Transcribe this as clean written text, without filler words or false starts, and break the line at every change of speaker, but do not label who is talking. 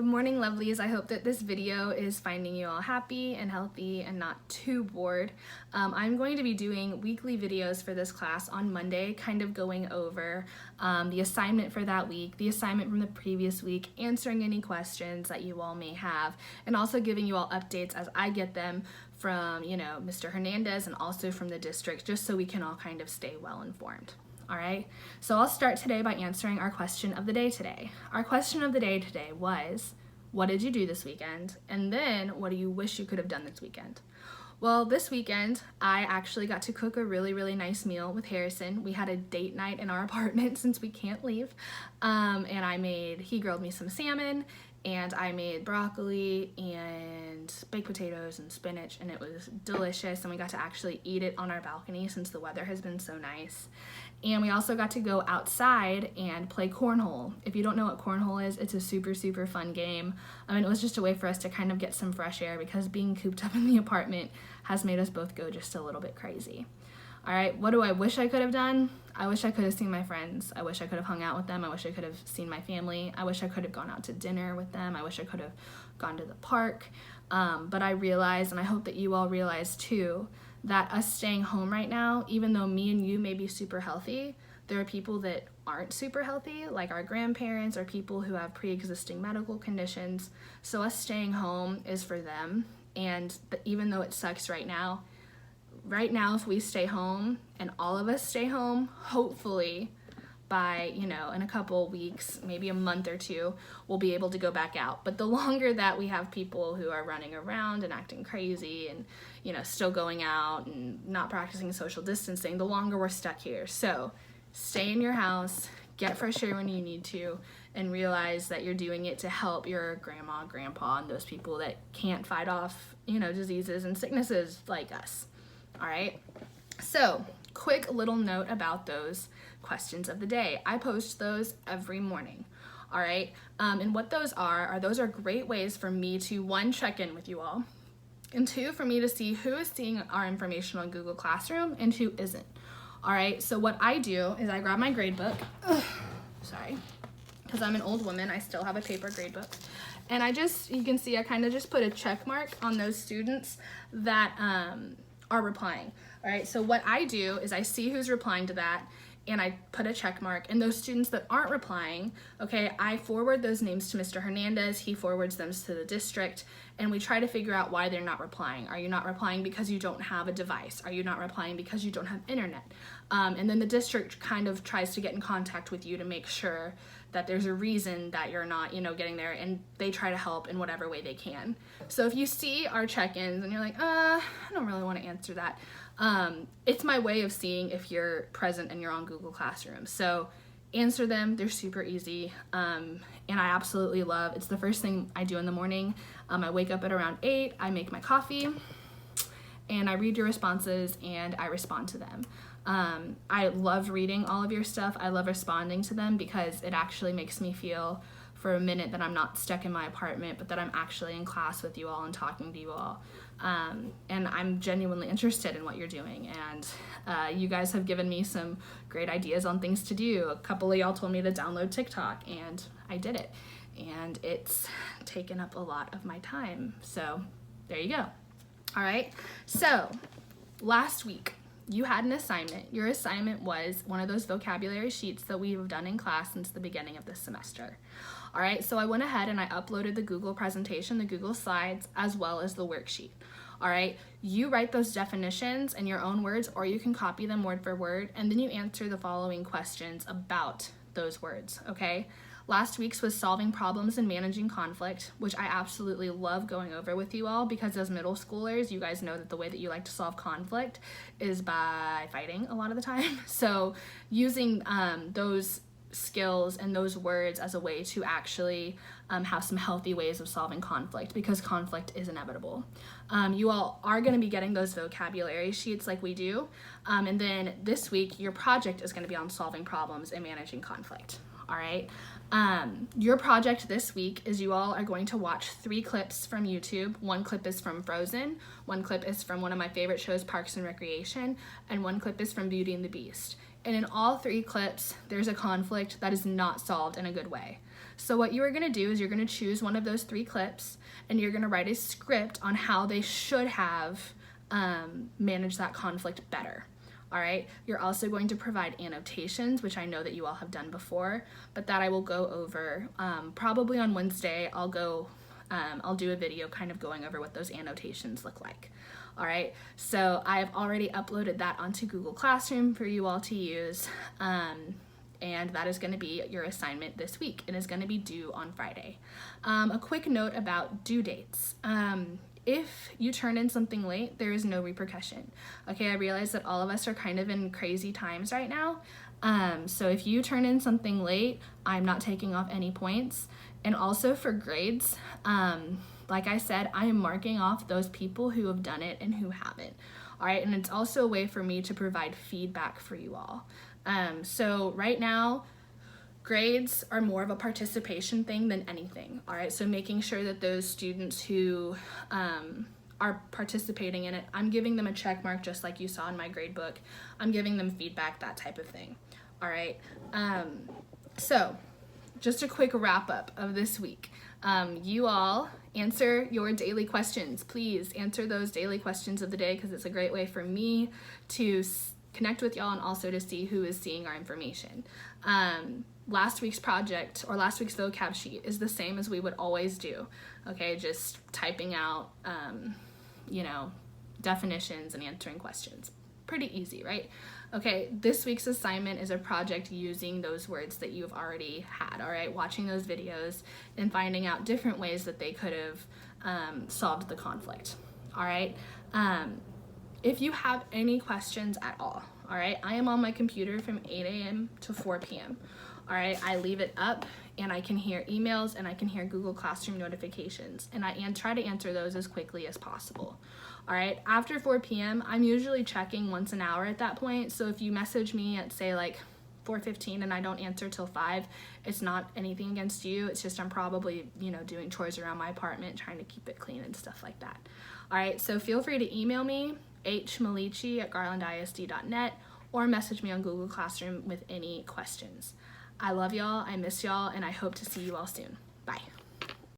Good morning, lovelies. I hope that this video is finding you all happy and healthy and not too bored. I'm going to be doing weekly videos for this class on Monday, kind of going over the assignment for that week, the assignment from the previous week, answering any questions that you all may have, and also giving you all updates as I get them from, Mr. Hernandez and also from the district, just so we can all kind of stay well informed. All right, so I'll start today by answering our question of the day today. Our question of the day today was, what did you do this weekend? And then, what do you wish you could have done this weekend? Well, this weekend, I actually got to cook a really, really nice meal with Harrison. We had a date night in our apartment since we can't leave. And he grilled me some salmon, and I made broccoli and baked potatoes and spinach, and it was delicious, and we got to actually eat it on our balcony since the weather has been so nice. And we also got to go outside and play cornhole. If you don't know what cornhole is, it's a super, super fun game. It was just a way for us to kind of get some fresh air because being cooped up in the apartment has made us both go just a little bit crazy. All right, what do I wish I could have done? I wish I could have seen my friends. I wish I could have hung out with them. I wish I could have seen my family. I wish I could have gone out to dinner with them. I wish I could have gone to the park. But I realize, and I hope that you all realize too, that us staying home right now, even though me and you may be super healthy, there are people that aren't super healthy, like our grandparents or people who have pre-existing medical conditions. So us staying home is for them. And even though it sucks right now, if we stay home and all of us stay home, hopefully by, in a couple weeks, maybe a month or two, we'll be able to go back out. But the longer that we have people who are running around and acting crazy and, still going out and not practicing social distancing, the longer we're stuck here. So stay in your house, get fresh air when you need to, and realize that you're doing it to help your grandma, grandpa, and those people that can't fight off, diseases and sicknesses like us. All right, so quick little note about those questions of the day. I post those every morning, all right? And what those are great ways for me to, one, check in with you all, and two, for me to see who is seeing our information on Google Classroom and who isn't, all right? So what I do is I grab my grade book, sorry, because I'm an old woman, I still have a paper grade book, and you can see I kind of just put a check mark on those students that are replying. All right, so what I do is I see who's replying to that, and I put a check mark, and those students that aren't replying, okay, I forward those names to Mr. Hernandez, he forwards them to the district, and we try to figure out why they're not replying. Are you not replying because you don't have a device? Are you not replying because you don't have internet? And then the district kind of tries to get in contact with you to make sure that there's a reason that you're not, getting there, and they try to help in whatever way they can. So if you see our check-ins and you're like, I don't really want to answer that, it's my way of seeing if you're present and you're on Google Classroom. So answer them, they're super easy, and I absolutely love, it's the first thing I do in the morning. I wake up at around 8, I make my coffee, and I read your responses, and I respond to them. I love reading all of your stuff. I love responding to them because it actually makes me feel for a minute that I'm not stuck in my apartment, but that I'm actually in class with you all and talking to you all. And I'm genuinely interested in what you're doing. And you guys have given me some great ideas on things to do. A couple of y'all told me to download TikTok, and I did it. And it's taken up a lot of my time. So there you go. All right. So last week, you had an assignment. Your assignment was one of those vocabulary sheets that we've done in class since the beginning of this semester. All right, so I went ahead and I uploaded the Google presentation, the Google slides, as well as the worksheet. All right, you write those definitions in your own words, or you can copy them word for word, and then you answer the following questions about those words, okay? Last week's was solving problems and managing conflict, which I absolutely love going over with you all because as middle schoolers, you guys know that the way that you like to solve conflict is by fighting a lot of the time. So using those skills and those words as a way to actually have some healthy ways of solving conflict, because conflict is inevitable. You all are going to be getting those vocabulary sheets like we do, and then this week your project is going to be on solving problems and managing conflict. All right. Your project this week is you all are going to watch 3 clips from YouTube. 1 clip is from Frozen, 1 clip is from one of my favorite shows, Parks and Recreation, and 1 clip is from Beauty and the Beast. And in all 3 clips, there's a conflict that is not solved in a good way. So what you are gonna do is you're gonna choose one of those 3 clips and you're gonna write a script on how they should have managed that conflict better. All right, you're also going to provide annotations, which I know that you all have done before, but that I will go over probably on Wednesday. I'll do a video kind of going over what those annotations look like. All right, so I've already uploaded that onto Google Classroom for you all to use, and that is going to be your assignment this week. It is going to be due on Friday. A quick note about due dates. If you turn in something late, there is no repercussion. Okay, I realize that all of us are kind of in crazy times right now. So if you turn in something late, I'm not taking off any points. And also for grades, like I said, I am marking off those people who have done it and who haven't. All right, and it's also a way for me to provide feedback for you all. So right now, grades are more of a participation thing than anything, all right? So making sure that those students who are participating in it, I'm giving them a check mark just like you saw in my grade book. I'm giving them feedback, that type of thing, all right? So just a quick wrap up of this week. You all answer your daily questions. Please answer those daily questions of the day because it's a great way for me to connect with y'all and also to see who is seeing our information. Last week's project or last week's vocab sheet is the same as we would always do. Okay, just typing out, definitions and answering questions. Pretty easy, right? Okay, this week's assignment is a project using those words that you've already had, all right? Watching those videos and finding out different ways that they could have solved the conflict, all right? If you have any questions at all right, I am on my computer from 8 a.m. to 4 p.m. All right, I leave it up and I can hear emails and I can hear Google Classroom notifications and I try to answer those as quickly as possible. All right, after 4 p.m., I'm usually checking once an hour at that point. So if you message me at say like 4:15 and I don't answer till 5, it's not anything against you. It's just I'm probably, doing chores around my apartment, trying to keep it clean and stuff like that. All right, so feel free to email me, hmilici@garlandisd.net, or message me on Google Classroom with any questions. I love y'all, I miss y'all, and I hope to see you all soon. Bye.